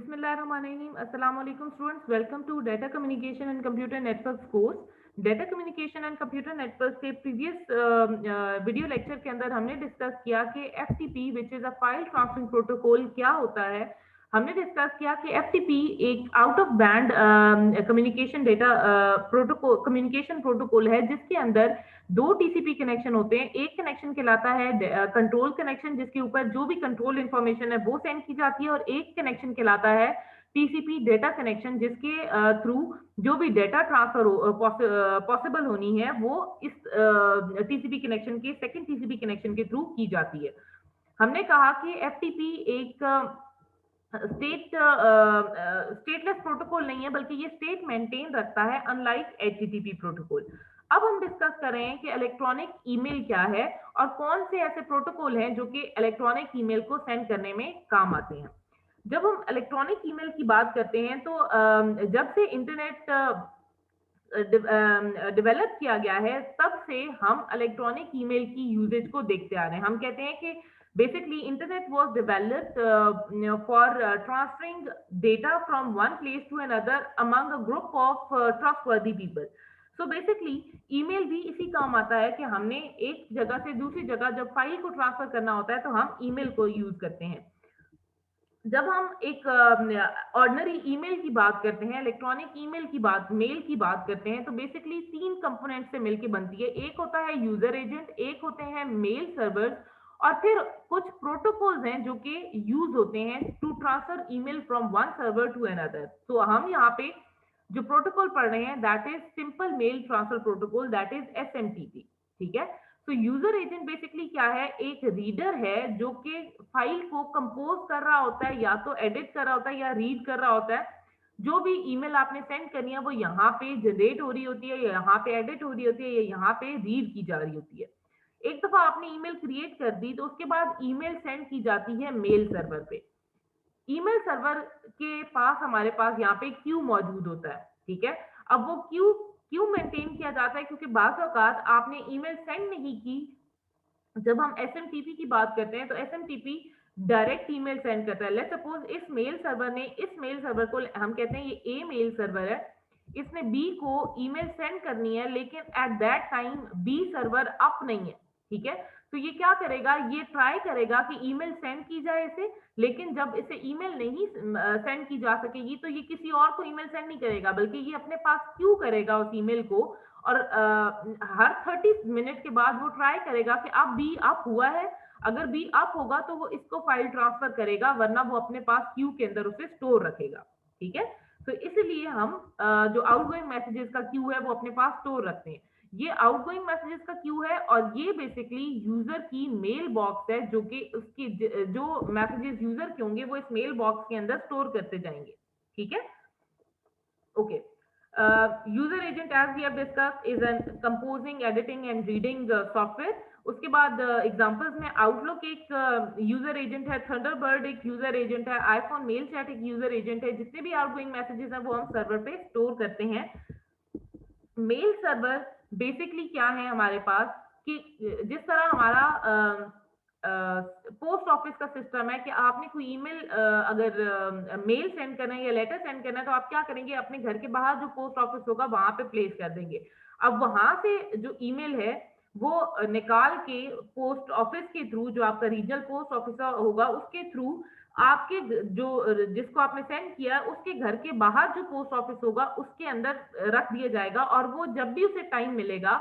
Bismillahirrahmanirrahim. Assalamu alaikum students. Welcome to Data Communication and Computer Networks course. Data Communication and Computer Networks के previous video lecture के अंदर हमने discuss किया कि FTP which is a file transferring protocol क्या होता है। हमने डिस्कस किया कि FTP एक out of band communication data protocol communication protocol है जिसके अंदर दो टीसीपी कनेक्शन होते हैं। एक कनेक्शन कहलाता है कंट्रोल कनेक्शन जिसके ऊपर जो भी कंट्रोल इंफॉर्मेशन है वो सेंड की जाती है, और एक कनेक्शन कहलाता है टीसीपी डेटा कनेक्शन जिसके थ्रू जो भी डेटा ट्रांसफर पॉसिबल होनी है वो इस टीसीपी कनेक्शन के सेकंड टीसीपी कनेक्शन के थ्रू की जाती है। हमने कहा कि एफटीपी एक स्टेटलेस प्रोटोकॉल नहीं है बल्कि ये स्टेट मेंटेन रखता है, अनलाइक एचटीटीपी प्रोटोकॉल। अब हम डिस्कस कर रहे हैं कि इलेक्ट्रॉनिक ईमेल क्या है और कौन से ऐसे प्रोटोकॉल हैं जो कि इलेक्ट्रॉनिक ईमेल को सेंड करने में काम आते हैं। जब हम इलेक्ट्रॉनिक ईमेल की बात करते हैं तो जब से इंटरनेट डेवलप किया गया है तब से हम इलेक्ट्रॉनिक ईमेल की यूजेज को देखते आ रहे हैं। हम कहते हैं कि basically internet was developed for transferring data from one place to another among a group of trustworthy people. So basically email भी इसी काम आता है कि हमने एक जगह से दूसरी जगह जब फाइल को ट्रांसफर करना होता है तो हम ईमेल को यूज करते हैं। जब हम एक ऑर्डिनरी ईमेल की बात करते हैं, इलेक्ट्रॉनिक ईमेल की बात मेल की बात करते हैं तो बेसिकली तीन कंपोनेंट से मिलकर बनती है। एक होता है यूजर एजेंट, एक होते हैं मेल सर्वर्स, और फिर कुछ प्रोटोकॉल्स हैं जो कि यूज होते हैं to transfer email from one server to another. तो हम यहाँ पे जो प्रोटोकॉल पढ़ रहे हैं that is simple mail transfer protocol, that is SMTP. ठीक है, तो यूजर एजेंट बेसिकली क्या है, एक रीडर है जो कि फाइल को कंपोज कर रहा होता है, या तो एडिट कर रहा होता है या रीड कर रहा होता है। जो भी ईमेल आपने सेंड करनी है वो यहाँ पे जनरेट हो रही होती है, या यहाँ पे एडिट हो रही होती है, या यहाँ पे रीड की जा रही होती है। एक दफा आपने ईमेल क्रिएट कर दी तो उसके बाद ईमेल सेंड की जाती है मेल सर्वर पे। ईमेल सर्वर के पास हमारे पास यहाँ पे क्यू मौजूद होता है। ठीक है, अब वो क्यू क्यों मेंटेन किया जाता है, क्योंकि बाज़ औक़ात आपने ईमेल सेंड नहीं की। जब हम एसएमटीपी की बात करते हैं तो एसएमटीपी डायरेक्ट ईमेल सेंड करता है। लेट्स सपोज इस मेल सर्वर ने इस मेल सर्वर को हम कहते हैं ये ए मेल सर्वर है, इसने बी को ईमेल सेंड करनी है लेकिन at that time B server up नहीं है। ठीक है, तो ये क्या करेगा, ये ट्राई करेगा कि ईमेल सेंड की जाए इसे, लेकिन जब इसे ईमेल नहीं सेंड की जा सकेगी तो ये किसी और को ईमेल सेंड नहीं करेगा बल्कि ये अपने पास क्यू करेगा उस ईमेल को, और हर 30 मिनट के बाद वो ट्राई करेगा कि अब बी अप हुआ है। अगर बी अप होगा तो वो इसको फाइल ट्रांसफर करेगा, वरना वो अपने पास क्यू के अंदर उसे स्टोर रखेगा। ठीक है, तो इसलिए हम जो आउटगोइंग मैसेजेस का क्यू है वो अपने पास स्टोर रखते हैं। ये आउटगोइंग मैसेजेस का क्यू है और ये बेसिकली यूजर की मेल बॉक्स है जो कि उसकी जो मैसेजेस यूजर के होंगे वो इस मेल बॉक्स के अंदर स्टोर करते जाएंगे। ठीक है, okay. User agent as we have discussed is an composing, editing and reading software. उसके बाद एग्जांपल्स में आउटलुक एक यूजर एजेंट है, थंडरबर्ड एक यूजर एजेंट है, आईफोन मेल चैट एक यूजर एजेंट है। जितने भी आउटगोइंग मैसेजेस हैं वो हम सर्वर पे स्टोर करते हैं। मेल सर्वर बेसिकली क्या है हमारे पास कि जिस तरह हमारा पोस्ट ऑफिस का सिस्टम है कि आपने कोई ईमेल अगर मेल सेंड करना है या लेटर सेंड करना है तो आप क्या करेंगे, अपने घर के बाहर जो पोस्ट ऑफिस होगा वहां पे प्लेस कर देंगे। अब वहां से जो ईमेल है वो निकाल के पोस्ट ऑफिस के थ्रू, जो आपका रीजनल पोस्ट ऑफिसर होगा उसके थ्रू आपके जो जिसको आपने सेंड किया उसके घर के बाहर जो पोस्ट ऑफिस होगा उसके अंदर रख दिया जाएगा, और वो जब भी उसे टाइम मिलेगा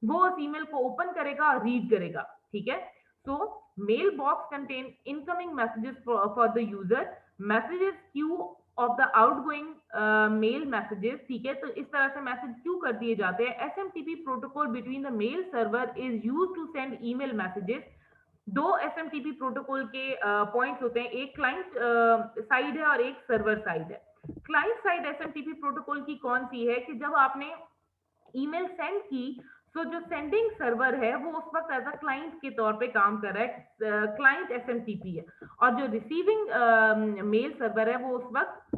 वो उस ईमेल को ओपन करेगा और रीड करेगा। ठीक है, so mail box contain incoming messages for the user, messages queue of the outgoing mail messages. ठीक है, तो इस तरह से मैसेज क्यू कर दिए जाते हैं। SMTP protocol between the mail server is used to send email messages. दो एसएमटीपी प्रोटोकॉल के पॉइंट्स होते हैं, एक क्लाइंट साइड है और एक सर्वर साइड है। क्लाइंट साइड एसएमटीपी प्रोटोकॉल की कौन सी है कि जब आपने ईमेल सेंड की तो जो सेंडिंग सर्वर है वो उस वक्त एज अ क्लाइंट के तौर पे काम कर रहा है, क्लाइंट एसएमटीपी है, और जो रिसीविंग मेल सर्वर है वो उस वक्त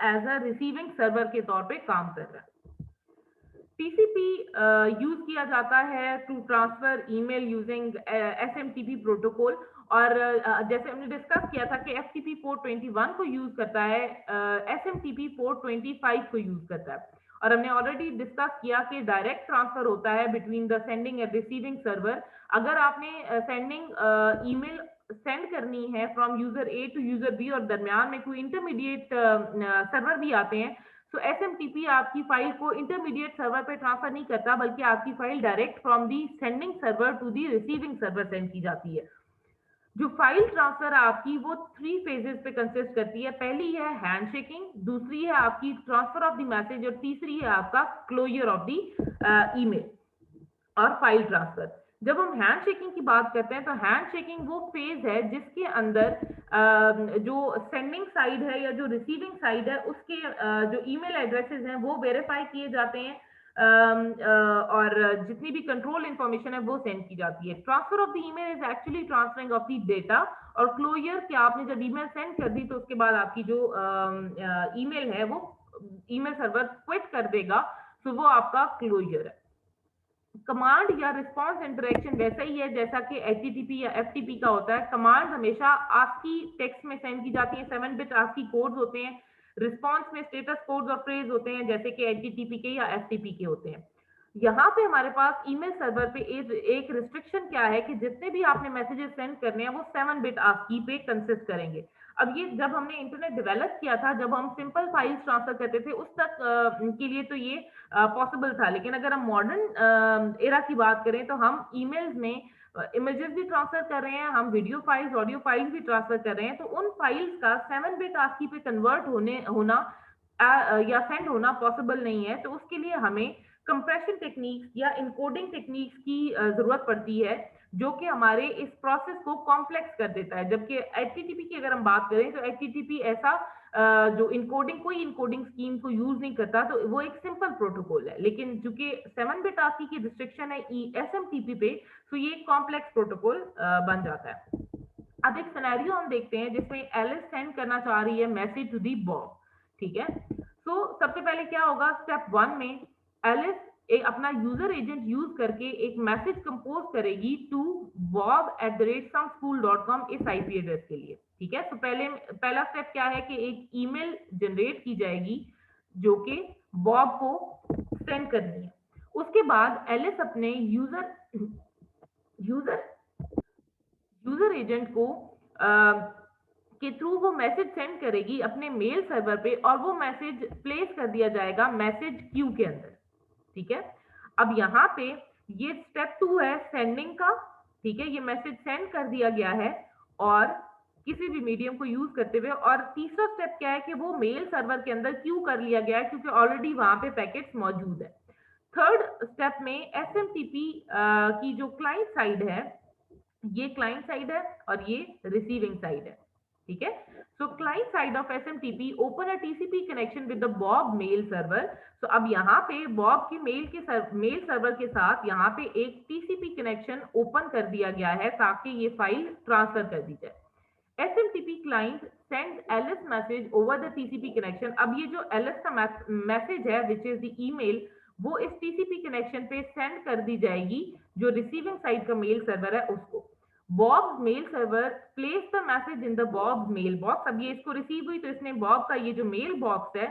एज अ रिसीविंग सर्वर के तौर पे काम कर रहा है। टीसीपी यूज किया जाता है to transfer email using SMTP protocol, और जैसे हमने डिस्कस किया था कि एफटीपी पोर्ट 21 को यूज करता है, एसएमटीपी पोर्ट 25 को यूज करता है। और हमने ऑलरेडी डिस्कस किया कि डायरेक्ट ट्रांसफर होता है between the sending and receiving server. अगर आपने सेंडिंग ईमेल सेंड करनी है from user A to user B और दरमियान में कोई इंटरमीडिएट सर्वर भी आते हैं, तो एसएमटीपी आपकी फाइल को इंटरमीडिएट सर्वर पे ट्रांसफर नहीं करता, बल्कि आपकी file direct from the sending server to the receiving server send की जाती है। जो फाइल ट्रांसफर है आपकी वो 3 फेजेस पे कंसिस्ट करती है। पहली है हैंडशेकिंग, दूसरी है आपकी ट्रांसफर ऑफ द मैसेज और तीसरी है आपका क्लोजर ऑफ द ईमेल और फाइल ट्रांसफर। जब हम हैंड शेकिंग की बात करते हैं तो हैंड शेकिंग वो फेज है जिसके अंदर जो सेंडिंग साइड है या जो रिसीविंग साइड है उसके जो ईमेल एड्रेसेस हैं वो वेरीफाई किए जाते हैं, और जितनी भी कंट्रोल इंफॉर्मेशन है वो सेंड की जाती है। Transfer of the email is actually transferring of the data, और क्लोजर कि आपने जब ईमेल सेंड कर दी तो उसके बाद आपकी जो ईमेल है वो ईमेल सर्वर क्विट कर देगा, तो वो आपका क्लोजर है। कमांड या रिस्पांस इंटरेक्शन वैसा ही है जैसा कि एचटीटीपी या एफटीपी का होता है। कमांड हमेशा आस्की टेक्स्ट में सेंड की जाती है, 7 बिट आस्की कोड्स होते हैं। रिस्पांस में स्टेटस कोड्स और फ्रेज होते हैं जैसे कि एचटीटीपी के या एफटीपी के होते हैं। यहाँ पे हमारे पास ईमेल सर्वर पे एक रिस्ट्रिक्शन क्या है कि जितने भी आपने मैसेजेस सेंड करने हैं वो 7 बिट आस्की पे कंसिस्ट करेंगे। अब ये जब हमने इंटरनेट डेवलप किया था, जब हम सिंपल फाइल्स ट्रांसफर करते थे उस तक के लिए तो ये पॉसिबल था, लेकिन अगर हम मॉडर्न एरा की बात करें तो हम ईमेल्स में इमेजेस भी ट्रांसफर कर रहे हैं, हम वीडियो फाइल्स ऑडियो फाइल्स भी ट्रांसफर कर रहे हैं, तो उन फाइल्स का 7 बिट आस्की पे कन्वर्ट होना या सेंड होना पॉसिबल नहीं है। तो उसके लिए हमें कंप्रेशन टेक्निक्स या इनकोडिंग टेक्निक्स की जरूरत पड़ती है, जो कि हमारे इस प्रोसेस को कॉम्प्लेक्स कर देता है। जबकि एचटीटीपी की अगर हम बात करें तो एचटीटीपी ऐसा जो इनकोडिंग कोई इनकोडिंग स्कीम को यूज नहीं करता, तो वो एक सिंपल प्रोटोकॉल है। लेकिन चूंकि 7 बिट आस्की की रिस्ट्रिक्शन है एसएमटीपी पे, तो ये एक कॉम्प्लेक्स प्रोटोकॉल बन जाता है। अब एक सिनेरियो हम देखते हैं जिसमें एलिस सेंड करना चाह रही है मैसेज टू दी बॉब, ठीक है। तो सबसे पहले क्या होगा, स्टेप 1 में एलिस अपना यूजर एजेंट यूज करके एक मैसेज कंपोज करेगी टू bob@someschool.com इस आईपी एड्रेस के लिए, ठीक है। तो पहला स्टेप क्या है कि एक ईमेल जनरेट की जाएगी जो कि बॉब को सेंड करनी है। उसके बाद एलिस अपने यूजर यूजर यूजर एजेंट को के थ्रू वो मैसेज सेंड करेगी अपने मेल सर्वर पे, और वो मैसेज प्लेस कर दिया जाएगा मैसेज क्यू के अंदर, ठीक है। अब यहाँ पे ये स्टेप 2 है सेंडिंग का, ठीक है। ये मैसेज सेंड कर दिया गया है और किसी भी मीडियम को यूज करते हुए। और तीसरा स्टेप क्या है कि वो मेल सर्वर के अंदर क्यू कर लिया गया है क्योंकि ऑलरेडी वहां पे पैकेट्स मौजूद है। थर्ड स्टेप में एसएमटीपी की जो क्लाइंट साइड है, ये क्लाइंट साइड है और ये रिसीविंग साइड है, ठीक है। So client side of SMTP open a TCP connection with the Bob mail server. तो अब यहाँ पे बॉब की मेल सर्वर के साथ यहाँ पे एक टीसीपी कनेक्शन ओपन कर दिया गया है ताकि ये फाइल ट्रांसफर कर दी जाए। SMTP client send Alice message over the TCP connection. अब ये जो एलिस का मैसेज है विच इज द ईमेल, वो इस टीसीपी कनेक्शन पे सेंड कर दी जाएगी जो रिसीविंग साइड का मेल सर्वर है उसको। Bob's mail server place the message in the Bob's mail box. अब ये इसको रिसीव हुई तो इसने बॉब का ये जो मेल बॉक्स है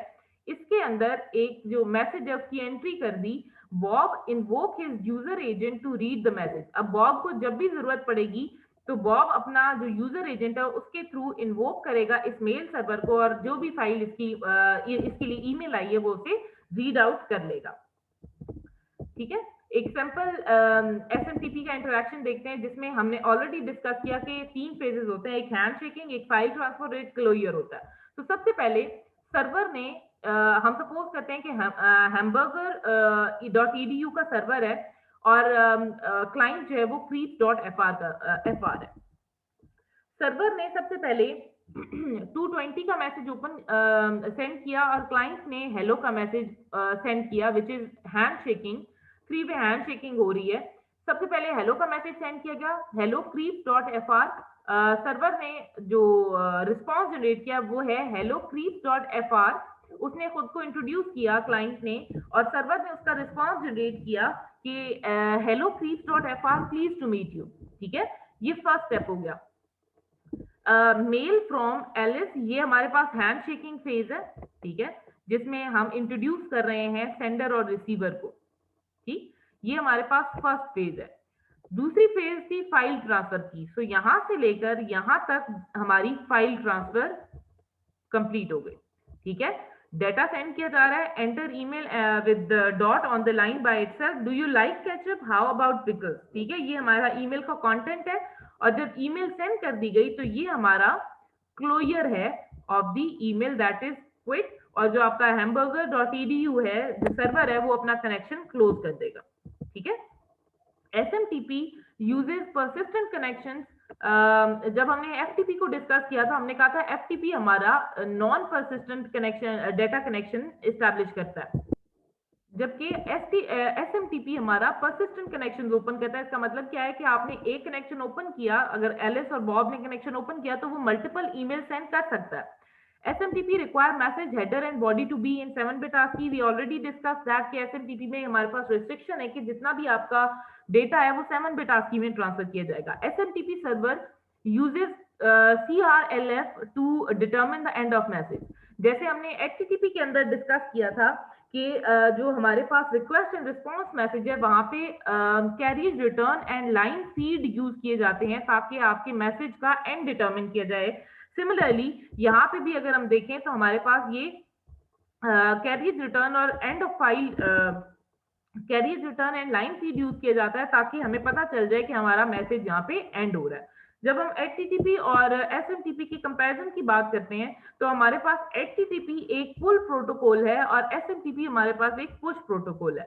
इसके अंदर एक जो मैसेज है उसकी एंट्री कर दी। Bob invoke his user agent to read the message. अब बॉब को जब भी जरूरत पड़ेगी तो बॉब अपना जो यूजर एजेंट है उसके थ्रू इन्वोक करेगा इस मेल सर्वर को, और जो भी फाइल इसके लिए ईमेल आई है वो उसे रीड आउट कर लेगा, ठीक है। एक सिंपल एसएमटीपी का इंटरेक्शन देखते हैं जिसमें हमने ऑलरेडी डिस्कस किया कि 3 फेजेस होते हैं, एक हैंडशेकिंग, एक फाइल ट्रांसफर, एक क्लोजर होता है। तो सबसे पहले सर्वर ने हम सपोज करते हैं कि hamburger.edu का सर्वर है और क्लाइंट जो है वो creeps.fr है। सर्वर ने सबसे पहले 220 का मैसेज ओपन सेंड किया और क्लाइंट ने हेलो का मैसेज सेंड किया which is handshaking. 3 way handshaking हो रही है। सबसे पहले हेलो का मैसेज सेंड किया गया, हेलो creeps.fr। सर्वर ने जो रिस्पांस जनरेट किया वो है हेलो creeps.fr। उसने खुद को इंट्रोड्यूस किया क्लाइंट ने, और सर्वर ने उसका रिस्पांस जनरेट किया कि hello creeps.fr please to meet you, ठीक है। ये फर्स्ट स्टेप हो गया। मेल फ्रॉम एलिस, ये हमारे पास हैंड शेकिंग फेज है, ठीक है, जिसमें हम इंट्रोड्यूस कर रहे हैं सेंडर और रिसीवर को, ठीक। ये हमारे पास फर्स्ट फेज है। दूसरी फेज थी फाइल ट्रांसफर की। सो यहां से लेकर यहां तक हमारी फाइल ट्रांसफर कंप्लीट हो गई, ठीक है। डेटा सेंड किया जा रहा है, enter email with dot on the line by itself, do you like ketchup, how about pickles, ठीक है। ये हमारा ईमेल का कंटेंट है, और जब ईमेल सेंड कर दी गई तो ये हमारा क्लोजर है of the email, that is quit, और जो आपका hamburger.edu है, जो सर्वर है, वो अपना कनेक्शन क्लोज कर देगा, ठीक है। SMTP uses persistent connections। जब हमने FTP को डिस्कस किया था, हमने कहा था FTP हमारा non persistent connection data connection establish करता है, जबकि SMTP हमारा परसिस्टेंट कनेक्शन ओपन करता है। इसका मतलब क्या है कि आपने एक कनेक्शन ओपन किया, अगर एलिस और बॉब ने कनेक्शन ओपन किया तो वो मल्टीपल ईमेल सेंड कर सकता है। SMTP require message header and body to be in 7-bit ASCII। We already discussed that कि SMTP में हमारे पास restriction है कि जितना भी आपका डेटा है वो 7-bit ASCII में ट्रांसफर किया जाएगा। SMTP server uses CRLF to determine the end of message। जैसे हमने HTTP के अंदर डिस्कस किया था कि जो हमारे पास रिक्वेस्ट एंड रिस्पॉन्स मैसेज है, वहां पे carriage return and line feed use किए जाते हैं ताकि आपके मैसेज का एंड डिटरमिन किया जाए। सिमिलरली यहाँ पे भी अगर हम देखें तो हमारे पास ये कैरिज रिटर्न और end of file, carriage return and line feed use किया जाता है ताकि हमें पता चल जाए कि हमारा मैसेज यहाँ पे एंड हो रहा है। जब हम HTTP और SMTP की कंपैरिजन की बात करते हैं तो हमारे पास HTTP एक पुल प्रोटोकॉल है और SMTP हमारे पास एक पुश प्रोटोकॉल है।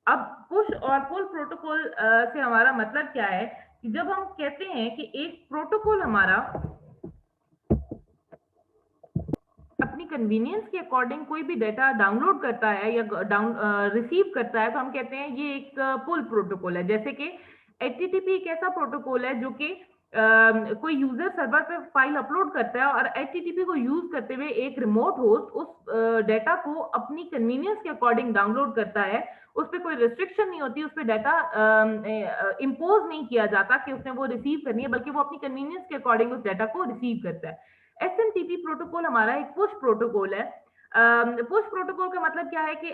अब पुश और पुल प्रोटोकॉल से हमारा मतलब क्या है कि जब हम कहते हैं कि एक प्रोटोकॉल हमारा अपनी कन्वीनियंस के अकॉर्डिंग कोई भी डेटा डाउनलोड करता है या रिसीव करता है तो हम कहते हैं ये एक पुल प्रोटोकॉल है। जैसे कि HTTP एक ऐसा प्रोटोकॉल है जो कि कोई यूजर सर्वर पे फाइल अपलोड करता है और HTTP को यूज करते हुए एक रिमोट होस्ट उस डेटा को अपनी कन्वीनियंस के अकॉर्डिंग डाउनलोड करता है। उस पर कोई रिस्ट्रिक्शन नहीं होती, उस पर डाटा इम्पोज नहीं किया जाता कि उसने वो रिसीव करनी है, बल्कि वो अपनी कन्वीनियंस के अकॉर्डिंग उस डाटा को रिसीव करता है। SMTP प्रोटोकॉल हमारा एक पुश प्रोटोकॉल है। पुश प्रोटोकॉल का मतलब क्या है कि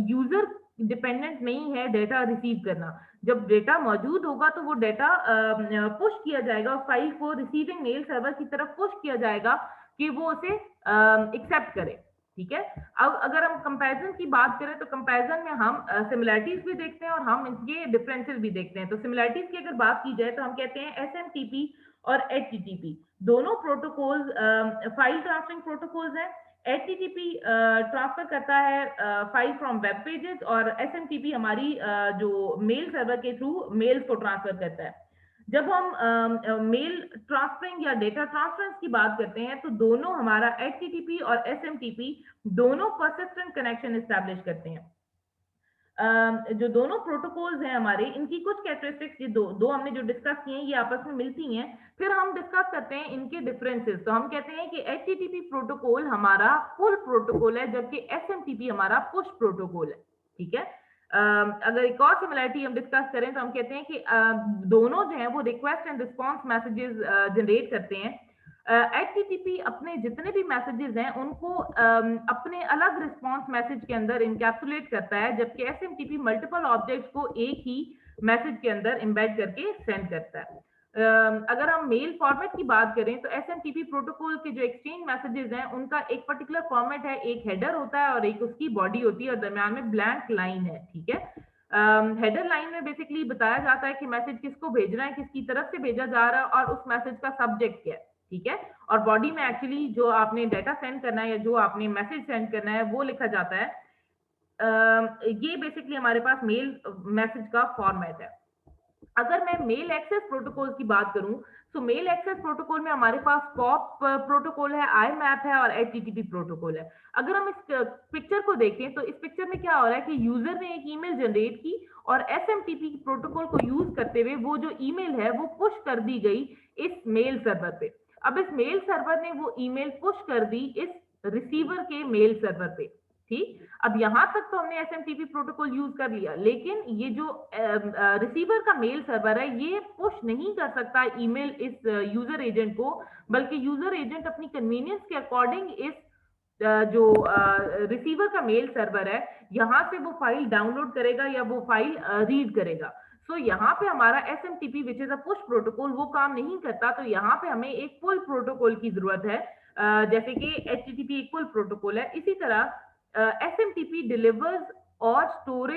यूजर डिपेंडेंट नहीं है डेटा रिसीव करना। जब डेटा मौजूद होगा तो वो डेटा पुश किया जाएगा, उस फाइल को रिसीविंग मेल सर्वर की तरफ पुश किया जाएगा कि वो उसे एक्सेप्ट करे, ठीक है। अब अगर हम कंपैरिजन की बात करें तो कंपैरिजन में हम सिमिलैरिटीज भी देखते हैं और हम इनके डिफरेंसेस भी देखते हैं। तो सिमिलैरिटीज की अगर बात की जाए तो हम कहते हैं SMTP और HTTP दोनों प्रोटोकॉल्स फाइल ट्रांसफरिंग प्रोटोकॉल्स हैं। HTTP ट्रांसफर करता है फाइल फ्रॉम वेब पेजेस और SMTP हमारी जो मेल सर्वर के थ्रू मेल्स को ट्रांसफर करता है। जब हम मेल ट्रांसफरिंग या डेटा ट्रांसफरेंस की बात करते हैं तो दोनों हमारा HTTP और SMTP दोनों परसिस्टेंट कनेक्शन एस्टैब्लिश करते हैं। जो दोनों प्रोटोकॉल्स हैं हमारे, इनकी कुछ कैरेक्टरिस्टिक्स, ये दो हमने जो डिस्कस किए हैं ये आपस में मिलती हैं। फिर हम डिस्कस करते हैं इनके डिफरेंसेस। तो हम कहते हैं कि HTTP प्रोटोकॉल हमारा पुल प्रोटोकॉल है जबकि SMTP हमारा पुश प्रोटोकॉल है, ठीक है। अगर एक और सिमिलरिटी हम डिस्कस करें तो हम कहते हैं कि दोनों जो है वो request and response messages generate करते हैं। HTTP अपने जितने भी मैसेजेस हैं उनको अपने अलग रिस्पॉन्स मैसेज के अंदर इनकैप्सुलेट करता है, जबकि SMTP मल्टीपल ऑब्जेक्ट्स को एक ही मैसेज के अंदर एम्बेड करके सेंड करता है। अगर हम मेल फॉर्मेट की बात करें तो SMTP प्रोटोकॉल के जो एक्सचेंज मैसेजेस हैं उनका एक पर्टिकुलर फॉर्मेट है, एक हेडर होता है और एक उसकी बॉडी होती है और दरम्यान में ब्लैंक लाइन है, ठीक है। हेडर लाइन में बेसिकली बताया जाता है कि मैसेज किसको भेजना है, किसकी तरफ से भेजा जा रहा है और उस मैसेज का सब्जेक्ट क्या है, ठीक है। और बॉडी में एक्चुअली जो आपने डाटा सेंड करना है या जो आपने मैसेज सेंड करना है वो लिखा जाता है। ये बेसिकली हमारे पास मेल मैसेज का फॉर्मेट है। अगर मैं मेल एक्सेस प्रोटोकॉल की बात करूं तो मेल एक्सेस प्रोटोकॉल में हमारे पास पॉप प्रोटोकॉल है, IMAP है और HTTP प्रोटोकॉल है। अगर हम इस पिक्चर को देखें तो इस पिक्चर में क्या हो रहा है कि यूजर ने एक ईमेल जनरेट की और SMTP प्रोटोकॉल को यूज करते हुए वो जो ईमेल है वो पुश कर दी गई इस मेल सर्वर पे। अब इस मेल सर्वर ने वो ईमेल पुश कर दी इस रिसीवर के मेल सर्वर पे, ठीक। अब यहाँ तक तो हमने एसएमटीपी प्रोटोकॉल यूज कर लिया, लेकिन ये जो रिसीवर का मेल सर्वर है ये पुश नहीं कर सकता ईमेल इस यूजर एजेंट को, बल्कि यूजर एजेंट अपनी कन्वीनियंस के अकॉर्डिंग इस जो रिसीवर का मेल सर्वर है यहाँ से वो फाइल डाउनलोड करेगा या वो फाइल रीड करेगा। सो यहाँ पे हमारा SMTP which is a push protocol वो काम नहीं करता, तो यहाँ पे हमें एक पुल प्रोटोकॉल की जरूरत है, जैसे कि एचटीटीपी एक पुल प्रोटोकॉल है। इसी तरह SMTP delivers or store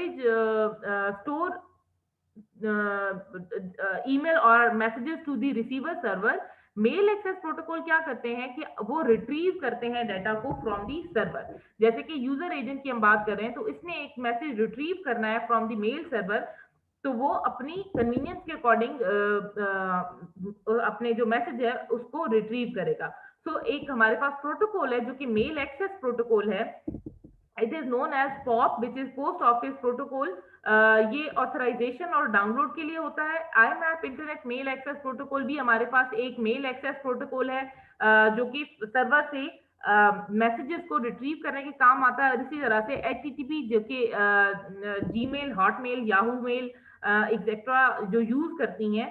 email or messages to the receiver server। Mail access protocol क्या करते हैं कि वो रिट्रीव करते हैं डाटा को फ्रॉम दी सर्वर। जैसे कि यूजर एजेंट की हम बात कर रहे हैं, तो इसने एक मैसेज रिट्रीव करना है फ्रॉम द मेल सर्वर, तो वो अपनी कन्वीनियंस के अकॉर्डिंग अपने जो मैसेज है उसको रिट्रीव करेगा। तो एक हमारे पास प्रोटोकॉल है जो कि मेल एक्सेस प्रोटोकॉल है, it is known as POP which is post office protocol. ये ऑथराइजेशन और डाउनलोड के लिए होता है। IMAP internet mail access protocol भी हमारे पास एक मेल एक्सेस प्रोटोकॉल है, जो कि सर्वर से मैसेजेस को रिट्रीव करने के काम आता है। इसी तरह से HTTP जो कि Gmail, Hotmail, Yahoo mail etcetera जो यूज करती हैं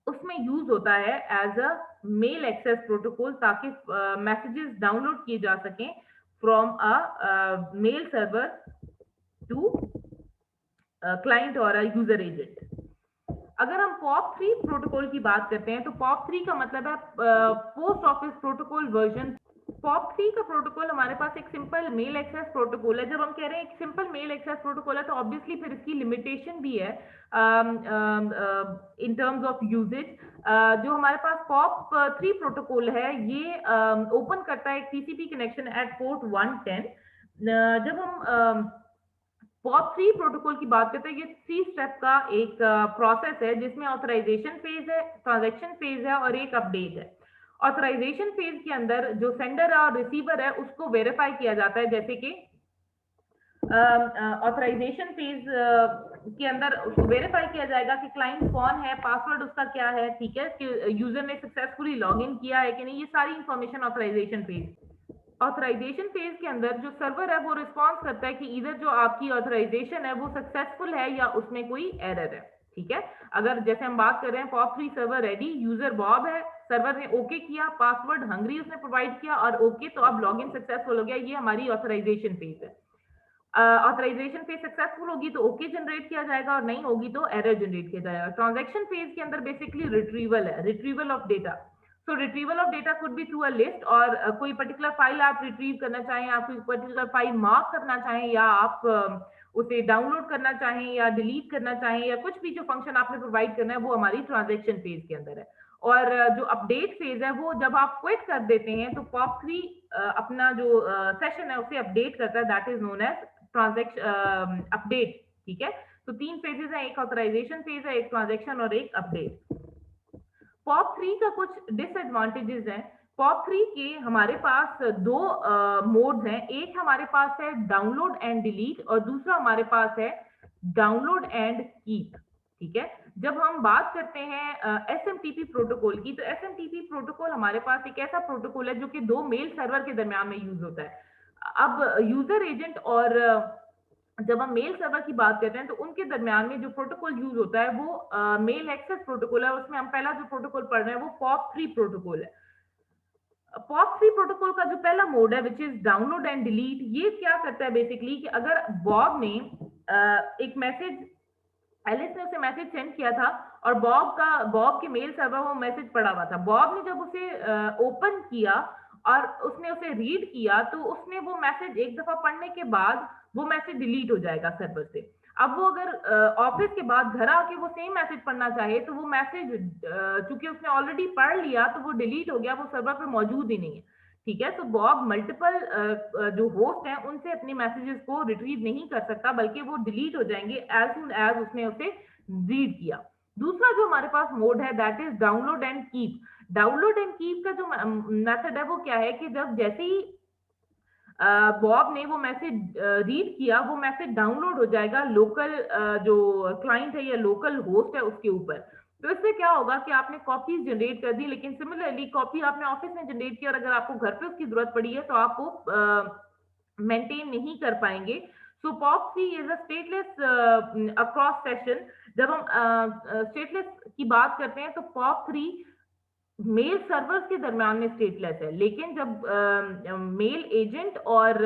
उसमें यूज होता है as a mail access protocol, ताकि मैसेजेस डाउनलोड किए जा सकें from a mail server to client और यूजर एजेंट। अगर हम POP3 प्रोटोकॉल की बात करते हैं, तो POP3 का मतलब है post office protocol version. POP3 का प्रोटोकॉल हमारे पास एक सिंपल मेल एक्सेस प्रोटोकॉल है। जब हम कह रहे हैं एक सिंपल मेल एक्सेस प्रोटोकॉल है, तो ऑब्वियसली फिर इसकी लिमिटेशन भी है इन टर्म्स ऑफ यूजेज। जो हमारे पास POP3 प्रोटोकॉल है ये ओपन करता है एक TCP कनेक्शन एट पोर्ट 110। जब हम POP3 प्रोटोकॉल की बात करते हैं, ये 3 स्टेप का एक प्रोसेस है जिसमें ऑथराइजेशन फेज है, ट्रांजैक्शन फेज है और एक अपडेट है। ऑथराइजेशन फेज के अंदर जो सेंडर और रिसीवर है उसको वेरीफाई किया जाता है, जैसे कि ऑथराइजेशन फेज के अंदर उसको वेरीफाई किया जाएगा कि क्लाइंट कौन है, पासवर्ड उसका क्या है, ठीक है, कि यूजर ने सक्सेसफुली लॉग इन किया है कि नहीं, ये सारी information authorization phase. Authorization phase के अंदर जो सर्वर है वो रिस्पॉन्स करता है कि इधर जो आपकी ऑथराइजेशन है वो सक्सेसफुल है या उसमें कोई एरर है, ठीक है। अगर जैसे हम बात कर रहे हैं POP3 server ready, user Bob है, सर्वर ने ओके किया, पासवर्ड हंगरी उसने प्रोवाइड किया और ओके, तो अब लॉगिन सक्सेसफुल हो गया, ये हमारी ऑथराइजेशन फेज है। ऑथराइजेशन फेज सक्सेसफुल होगी तो ओके जनरेट किया जाएगा और नहीं होगी तो एरर जनरेट किया जाएगा। ट्रांजैक्शन फेज के अंदर बेसिकली रिट्रीवल है, retrieval of data. So retrieval of data could be through a list, और कोई पर्टिकुलर फाइल आप रिट्रीव करना चाहें, आप कोई पर्टिकुलर फाइल मार्क करना चाहें, या आप उसे डाउनलोड करना चाहें या डिलीट करना चाहें, या कुछ भी जो फंक्शन आपने प्रोवाइड करना है वो हमारी ट्रांजैक्शन फेज के अंदर है। और जो अपडेट फेज है वो जब आप क्विट कर देते हैं तो POP3 अपना जो सेशन है उसे अपडेट करता है, that is known as transaction update, ठीक है। तो 3 फेजेस हैं, एक ऑथराइजेशन फेज है, एक ट्रांजैक्शन और एक अपडेट। POP3 का कुछ डिसएडवांटेजेस हैं। POP3 के हमारे पास 2 मोड्स हैं, एक हमारे पास है डाउनलोड एंड डिलीट और दूसरा हमारे पास है डाउनलोड एंड कीप, ठीक है। जब हम बात करते हैं SMTP प्रोटोकॉल की, तो SMTP प्रोटोकॉल हमारे पास एक ऐसा प्रोटोकॉल है जो कि 2 मेल सर्वर के दरमियान में यूज होता है। अब यूजर एजेंट और जब हम मेल सर्वर की बात करते हैं तो उनके दरमियान में जो प्रोटोकॉल यूज होता है वो मेल एक्सेस प्रोटोकॉल है। उसमें हम पहला जो प्रोटोकॉल पढ़ रहे हैं वो POP3 प्रोटोकॉल है। POP3 प्रोटोकॉल का जो पहला मोड है which is download and delete, ये क्या करता है बेसिकली कि अगर बॉब ने एक मैसेज, एलिस ने उसे मैसेज सेंड किया था और बॉब के मेल सर्वर वो मैसेज पड़ा हुआ था। बॉब ने जब उसे ओपन किया और उसने उसे रीड किया, तो उसने वो मैसेज एक दफा पढ़ने के बाद वो मैसेज डिलीट हो जाएगा सर्वर से। अब वो अगर ऑफिस के बाद घर आके वो सेम मैसेज पढ़ना चाहे तो वो मैसेज चूंकि उसने ऑलरेडी पढ़ लिया तो वो डिलीट हो गया, वो सर्वर पे मौजूद ही नहीं है, ठीक है। तो बॉब मल्टीपल जो होस्ट हैं उनसे अपने मैसेजेस को रिट्रीव नहीं कर सकता, बल्कि वो डिलीट हो जाएंगे एज सून एज उसने उसे रीड किया। दूसरा जो हमारे पास मोड है that is download and keep. Download and keep का जो मेथड है वो क्या है कि जब जैसे ही बॉब ने वो मैसेज रीड किया, वो मैसेज डाउनलोड हो जाएगा लोकल जो क्लाइंट है या लोकल होस्ट है उसके ऊपर। तो इससे क्या होगा कि आपने कॉपीज जनरेट कर दी, लेकिन सिमिलरली कॉपी आपने ऑफिस में जनरेट किया और अगर आपको घर पे उसकी जरूरत पड़ी है तो आप वो मेंटेन नहीं कर पाएंगे। सो POP3 is a stateless across session. जब हम स्टेटलेस की बात करते हैं तो POP3 मेल सर्वर्स के दरमियान में स्टेटलेस है, लेकिन जब मेल एजेंट और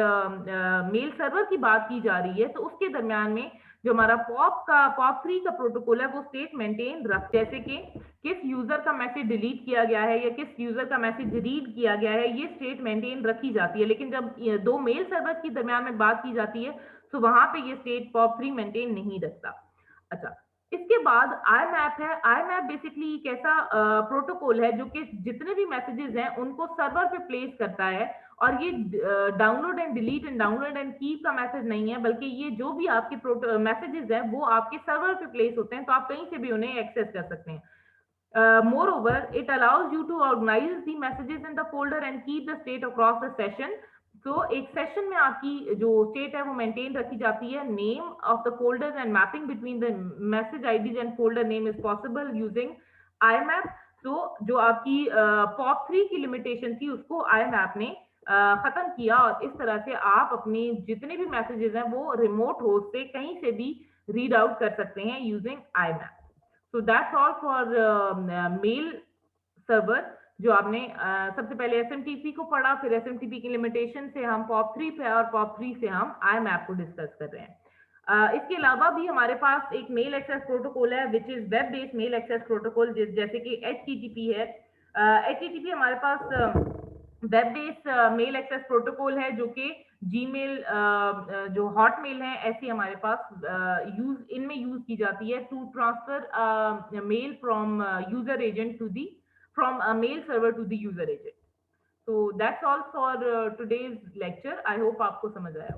मेल सर्वर की बात की जा रही है तो उसके दरमियान में जो हमारा पॉप 3 का प्रोटोकॉल है वो स्टेट मेंटेन रख, जैसे कि किस यूजर का मैसेज डिलीट किया गया है या किस यूजर का मैसेज रीड किया गया है, ये स्टेट मेंटेन रखी जाती है। लेकिन जब ये दो मेल सर्वर के दरमियान में बात की जाती है तो वहां पे ये स्टेट POP3 मेंटेन नहीं रखता। अच्छा, इसके बाद IMAP है। IMAP बेसिकली एक ऐसा प्रोटोकॉल है जो कि जितने भी मैसेजेस हैं उनको सर्वर पे प्लेस करता है, और ये download and delete and download and keep का मैसेज नहीं है, बल्कि ये जो भी आपके मैसेजेस हैं वो आपके सर्वर पे प्लेस होते हैं, तो आप कहीं से भी उन्हें एक्सेस कर सकते हैं। Moreover, it allows you to organize the messages in the folder and keep the state across the session. So एक सेशन में आपकी जो स्टेट है वो मेंटेन रखी जाती है। Name of the folder and mapping between the message IDs and folder name is possible using IMAP। तो जो आपकी POP3 की लिमिटेशन थी उसको IMAP ने खत्म किया, और इस तरह से आप अपने जितने भी मैसेजेस हैं वो रिमोट होस्ट से कहीं से भी रीड आउट कर सकते हैं using IMAP। So that's all for male server. जो आपने सबसे पहले एसएमटीपी को पढ़ा, फिर एसएमटीपी की लिमिटेशन से हम POP3 पे और POP3 से हम IMAP को डिस्कस कर रहे हैं। इसके अलावा भी हमारे पास एक मेल एक्सेस प्रोटोकॉल है which is web based mail access protocol, जैसे कि HTTP है। HTTP हमारे पास web based mail access protocol है जो कि जीमेल जो हॉटमेल है ऐसी हमारे पास यूज इनमें यूज की जाती है to transfer mail from user agent to the from mail server to the user agent. So that's all for today's lecture. I hope आपको समझ आया हो।